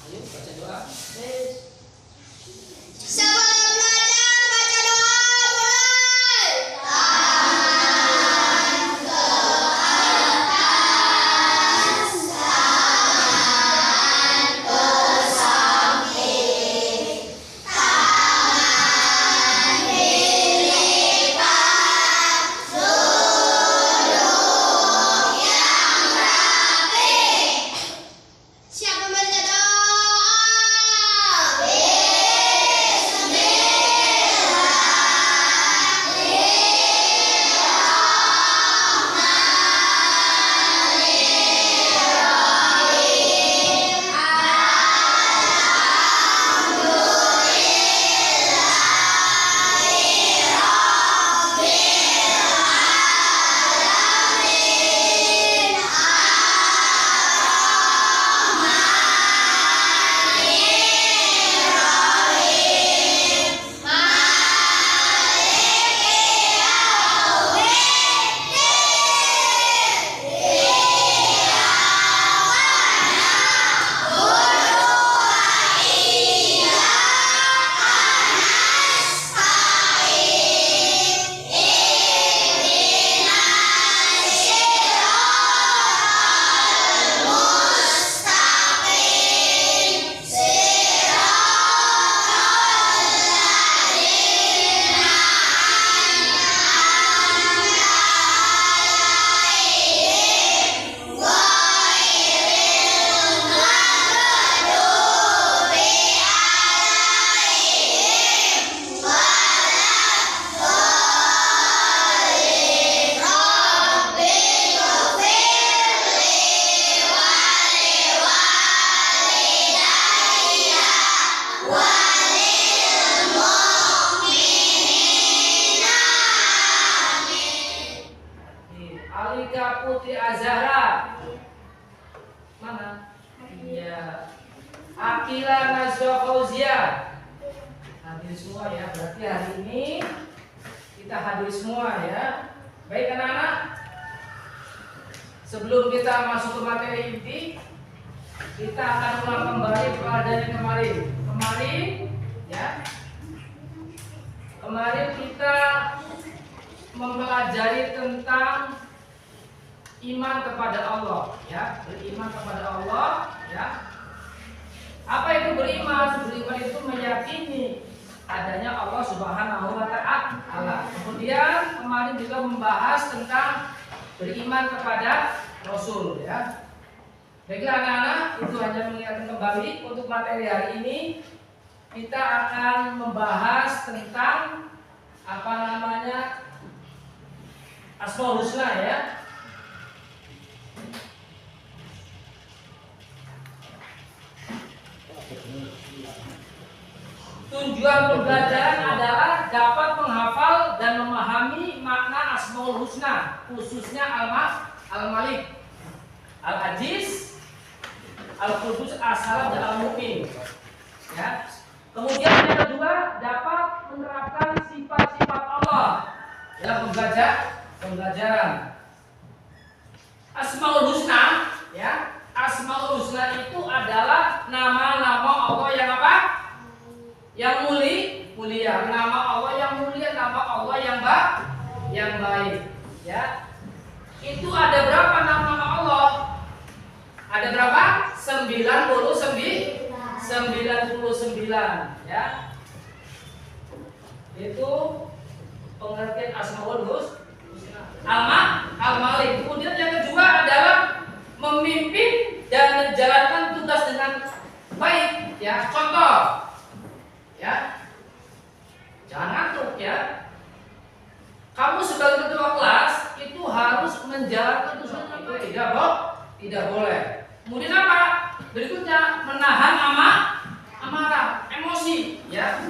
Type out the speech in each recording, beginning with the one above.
Ayo baca doa. Sebelum belajar baca doa mulai. Siapa baca doa? Alika Putri Azhara. Mana? Iya. Akila Nazwa Fauzia. Hadir semua ya. Berarti hari ini kita hadir semua ya. Baik anak-anak. Sebelum kita masuk ke materi inti, kita akan ulang kembali pelajaran kemarin. Kemarin kita mempelajari tentang iman kepada Allah ya, beriman kepada Allah ya. Apa itu beriman? Beriman itu meyakini adanya Allah Subhanahu wa taala. Kemudian kemarin juga membahas tentang beriman kepada Rasul ya. Baiklah anak-anak, itu hanya mengingatkan kembali untuk materi hari ini kita akan membahas tentang apa namanya Asmaul Husna ya. Tujuan pembelajaran adalah dapat menghafal dan memahami makna Asmaul Husna, khususnya Al-Malik, Al-Aziz, Al-Qudus, As-Salam dan Al-Mu'min. Ya. Kemudian yang kedua, dapat menerapkan sifat-sifat Allah dalam pembelajaran. Asmaul Husna, ya. Asmaul Husna itu adalah nama-nama Allah yang apa? Yang mulia. Nama Allah yang mulia, nama Allah yang baik, ya. Itu ada berapa nama Allah? Ada berapa? 99 ya. Itu pengertian Asmaul Husna. Al-Malik. Kemudian yang kedua adalah memimpin dan menjalankan tugas dengan baik, ya. Contoh, ya. Jangan ngantuk ya. Kamu sebagai ketua kelas itu harus menjalankan tugas itu tidak boleh. Kemudian apa? Berikutnya menahan amarah, emosi, ya.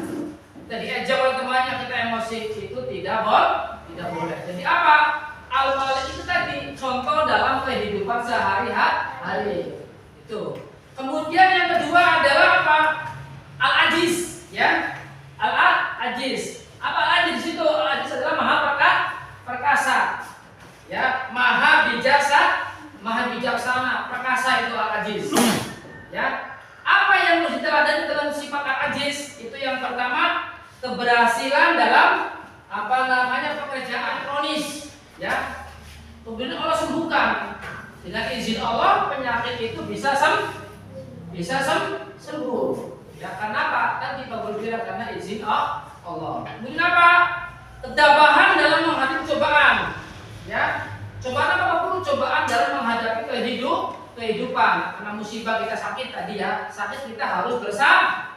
Jadi ejak oleh temannya kita emosi itu tidak boleh. Jadi apa? Al-Malik itu tadi contoh dalam kehidupan sehari-hari. Itu. Kemudian yang kedua adalah apa? Al-Aziz, ya. Al-Aziz. Apa Al-Aziz itu? Al-Aziz adalah maha perkasa. Ya, maha bijaksana, perkasa itu al-ajiz. Ya. Apa yang harus diteladani dalam sifat al-ajiz? Itu yang pertama, keberhasilan dalam pekerjaan kronis, ya. Kemudian Allah sembuhkan dengan izin Allah, penyakit itu bisa sembuh. Ya, karena apa? Kan kita berkira karena izin Allah. Kemudian apa? Ketabahan dalam menghadapi cobaan. Ya, cobaan apapun, cobaan dalam menghadapi kehidupan. Karena musibah kita sakit tadi ya, sakit kita harus sabar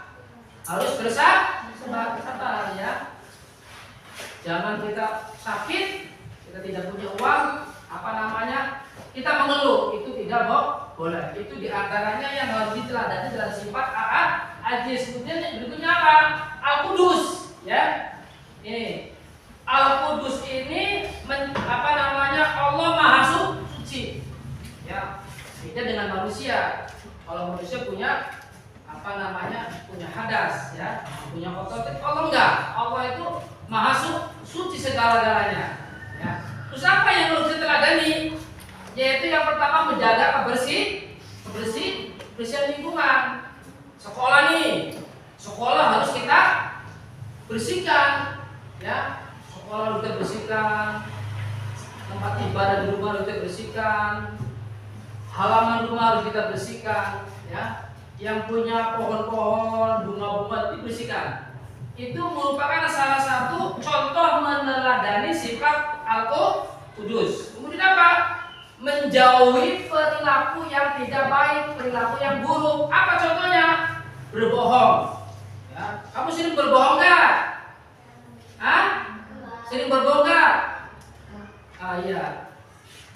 ya. Jangan kita sakit, kita tidak punya uang, kita mengeluh, itu tidak boleh. Itu diantaranya yang harus diteladani dalam sifat al-ajiz. Kemudian yang berikutnya apa? Al-Qudus, ya. Ini Al-Qudus ini Allah Maha Suci. Ya. Beda dengan manusia. Kalau manusia punya punya hadas, ya, punya kotor. Allah enggak. Allah itu Maha Suci segala-galanya. Ya. Terus apa yang harus diteladani? Yaitu yang pertama menjaga kebersihan lingkungan. Sekolah harus kita bersihkan, ya. Sekolah harus kita bersihkan, tempat ibadah di rumah harus kita bersihkan, halaman rumah harus kita bersihkan, ya. Yang punya pohon-pohon, bunga-bunga dibersihkan. Itu merupakan salah satu contoh meneladani sifat Al-Qudus. Kemudian apa? Menjauhi perilaku yang tidak baik, perilaku yang buruk. Apa contohnya? Berbohong. Ya. Kamu sering berbohong nggak? Sering berbohong nggak? Iya.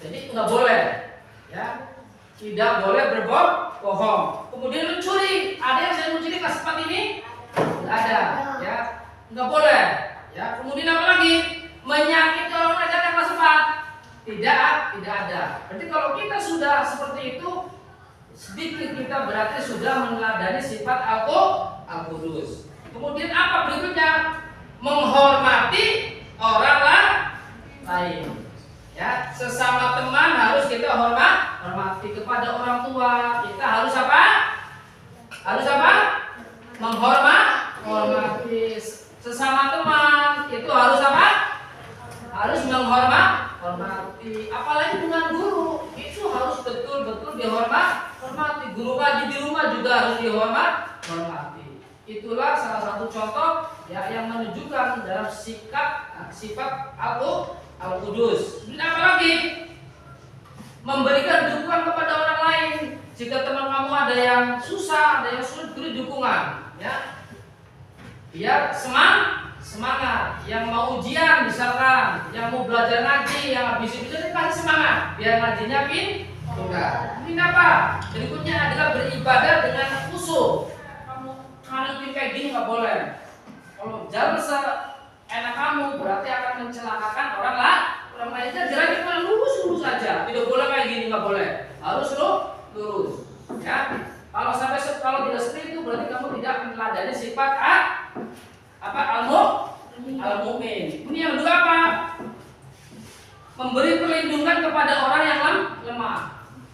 Jadi nggak boleh. Ya. Tidak boleh berbohong. Kemudian mencuri. Ada yang saya mencuri pas sempat ini? Tidak ada. Ya. Nggak boleh. Ya. Kemudian apa lagi? Menyakiti orang lain yang sempat. Tidak ada. Berarti kalau kita sudah seperti itu, sedikit kita berarti sudah meneladani sifat Al-Qudus. Kemudian apa berikutnya? Menghormati orang lain. Ya, sesama teman harus kita hormati. Kepada orang tua kita harus apa? Menghormati. Sesama teman itu harus apa? Harus menghormati. Apalagi dengan guru, itu harus betul-betul dihormati. Guru ngaji di rumah juga harus dihormati. Itulah salah satu contoh ya yang menunjukkan dalam sifat Al-Qudus. Dan apalagi memberikan dukungan kepada orang lain. Jika teman kamu ada yang susah, ada yang sulit, beri dukungan, ya. Biar semangat. Yang mau ujian misalkan, yang mau belajar ngaji, yang habis itu dikasih semangat biar ngajinya pintar. Ini apa? Berikutnya adalah beribadah dengan khusyuk. Kamu kayak gini nggak boleh. Kalau jalan seenak kamu berarti akan mencelakakan orang lain. Jalan cuma lurus saja. Tidak boleh kayak gini, nggak boleh. Harus lurus. Ya. Kalau tidak seperti itu berarti kamu tidak meneladani sifat al-mu'min. Ini yang kedua apa? Memberi perlindungan kepada orang yang lemah.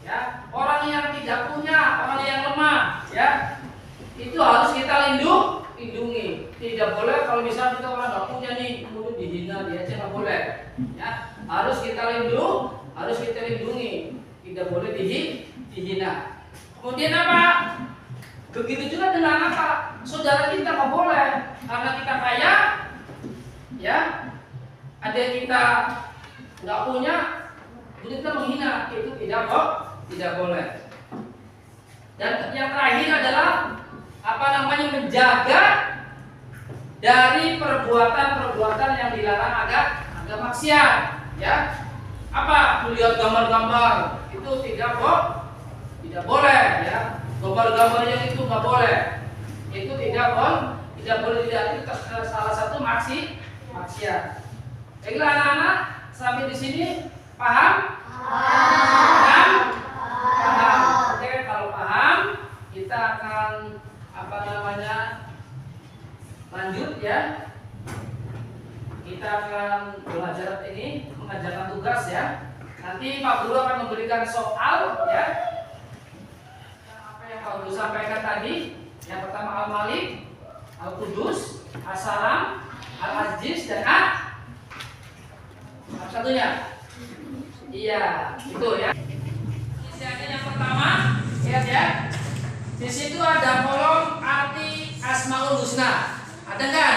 Ya, orang yang tidak punya, orang yang lemah, ya. Itu harus kita lindungi. Tidak boleh kalau misalnya kita orang nggak punya nih, kemudian dihina dia aja nggak boleh. Ya, harus kita lindungi. Tidak boleh dihina. Kemudian apa? Begitu juga dengan apa? Saudara kita nggak boleh karena kita kaya, ya. Ada yang kita nggak punya, kita menghina, itu tidak boleh. Dan yang terakhir adalah menjaga dari perbuatan-perbuatan yang dilarang agak maksiat, ya. Apa? Melihat gambar-gambar itu tidak boleh, ya. Gambar-gambar yang itu nggak boleh. Itu tidak boleh itu salah satu maksiat. Baiklah anak-anak, sampai di sini paham? Paham. Oke, kalau paham, kita akan lanjut, ya. Kita akan belajar mengajarkan tugas, ya. Nanti Pak Guru akan memberikan soal, ya.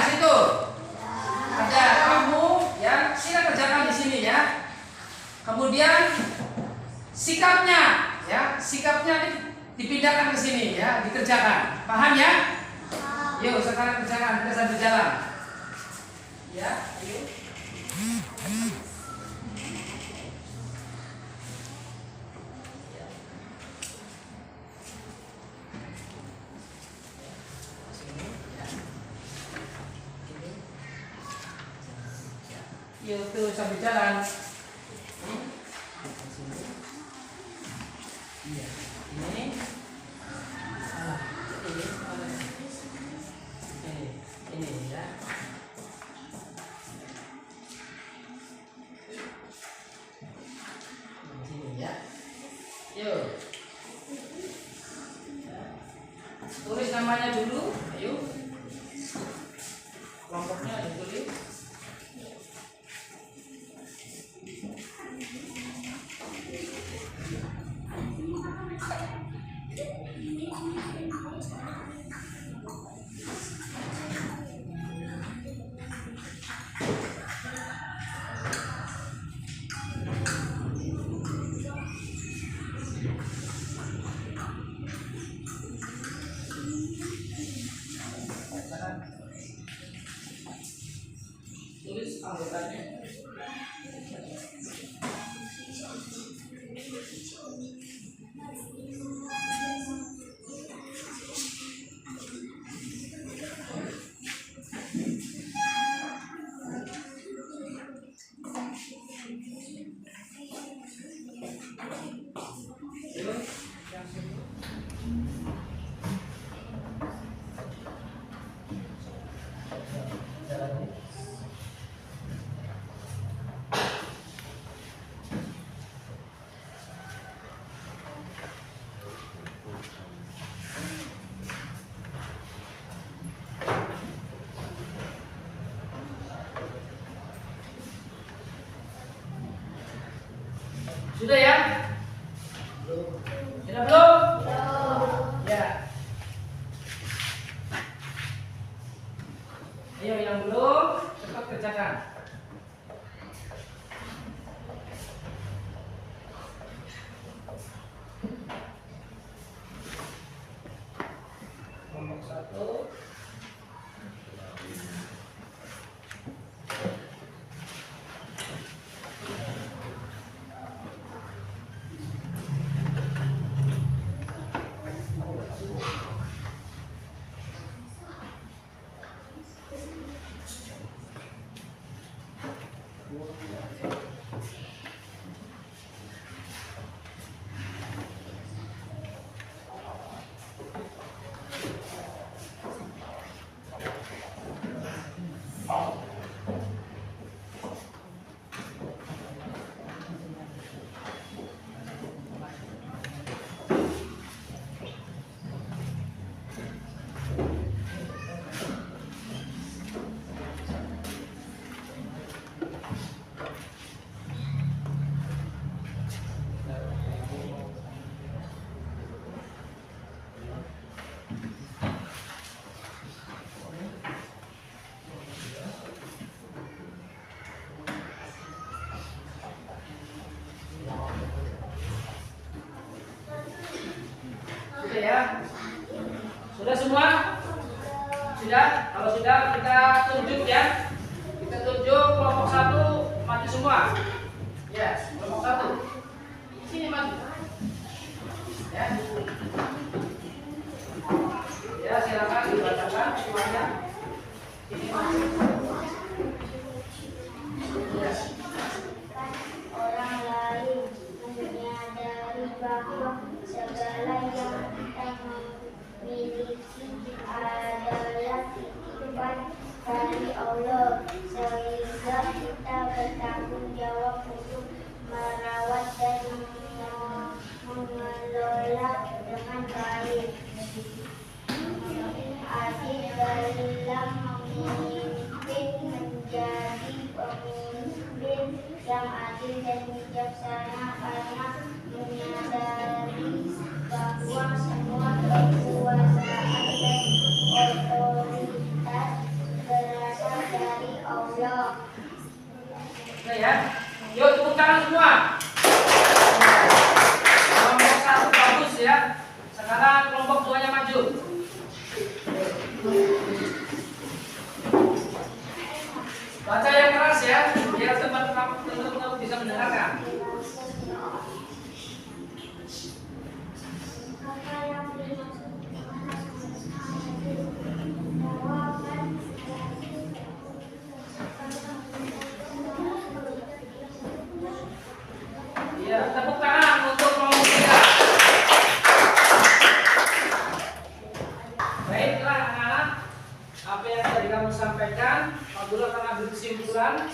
situ. Ada kamu ya, sila kerjakan di sini ya. Kemudian sikapnya ya, sikapnya dipindahkan ke sini ya, dikerjakan. Paham ya? Yuk sekarang kerjakan, kita sambil jalan. Ya, yuk. Yuk tuh sambil jalan. Iya, ini. Ini ya. Sini ya. Yuk. Tulis namanya dulu. Ayo. Kelompoknya ditulis. Tulis anggotanya. Sudah ya? Sudah belum? Ya. Ayo yang belum, cepat kerjakan. Nomor 1. Sudah ya? Sudah semua? Sudah? Kalau sudah kita tunjuk ya. Kita tunjuk kelompok 1 mati semua. Yes, kelompok 1. Sini mati. Ya. Ya, silakan dibacakan semuanya. Sini mati. Yes. Orang lain menyadari bahwa segala yang kita miliki adalah titipan dari Allah, sehingga kita bertanggung jawab untuk merawat dan mengelola dengan baik. Adil dalam memimpin, menjadi pemimpin yang adil dan bijaksana karena menyadari bahwa semua kekuasaan dan otoritas berada Sekarang kelompok duanya maju. Baca yang keras ya, biar teman-teman bisa mendengarkan. Ya, tepuk tangan untuk kelompok kita. Baiklah anak-anak, apa yang tadi kamu sampaikan, Pak Guru akan ambil kesimpulan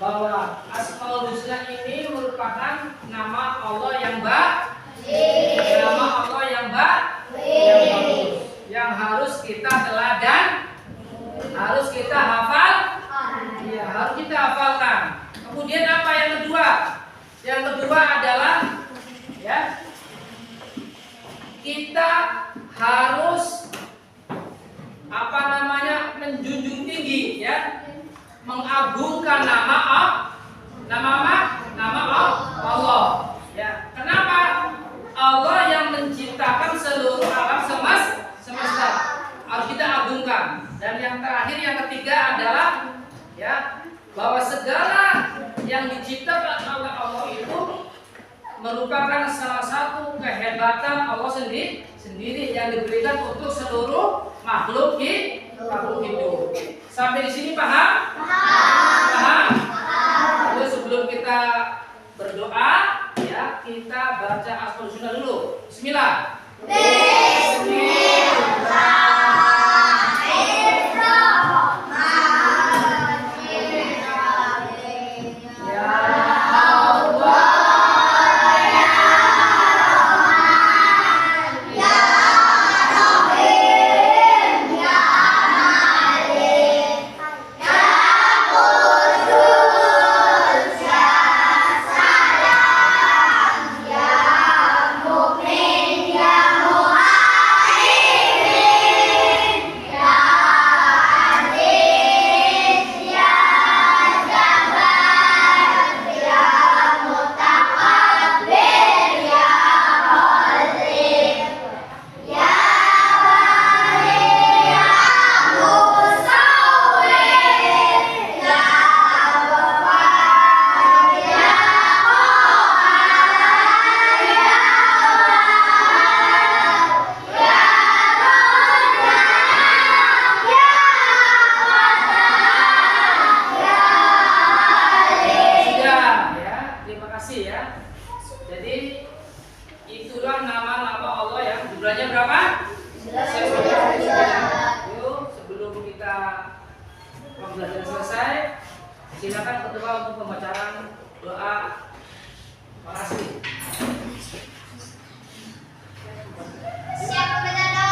bahwa Asmaul Husna ini merupakan nama Allah yang nama Allah yang bagus, yang harus kita teladan, harus kita hafal, ya, harus kita hafalkan. Kemudian apa yang kedua? Yang kedua adalah ya, kita harus menjunjung tinggi ya, mengagungkan nama Allah ya. Kenapa? Allah yang menciptakan seluruh alam semesta harus kita agungkan. Dan yang terakhir, yang ketiga adalah ya, bahwa segala yang diciptakan oleh Allah itu merupakan salah satu kehebatan Allah sendiri yang diberikan untuk seluruh makhluk hidup. Sampai di sini paham? Paham? Lalu sebelum kita berdoa, ya, kita baca Asmaul Husna dulu. Bismillah. Jadi itulah nama-nama Allah yang jumlahnya berapa? 11. Yuk, sebelum kita pembelajaran selesai, silakan ketua untuk pembacaan doa. Makasih. Siap membaca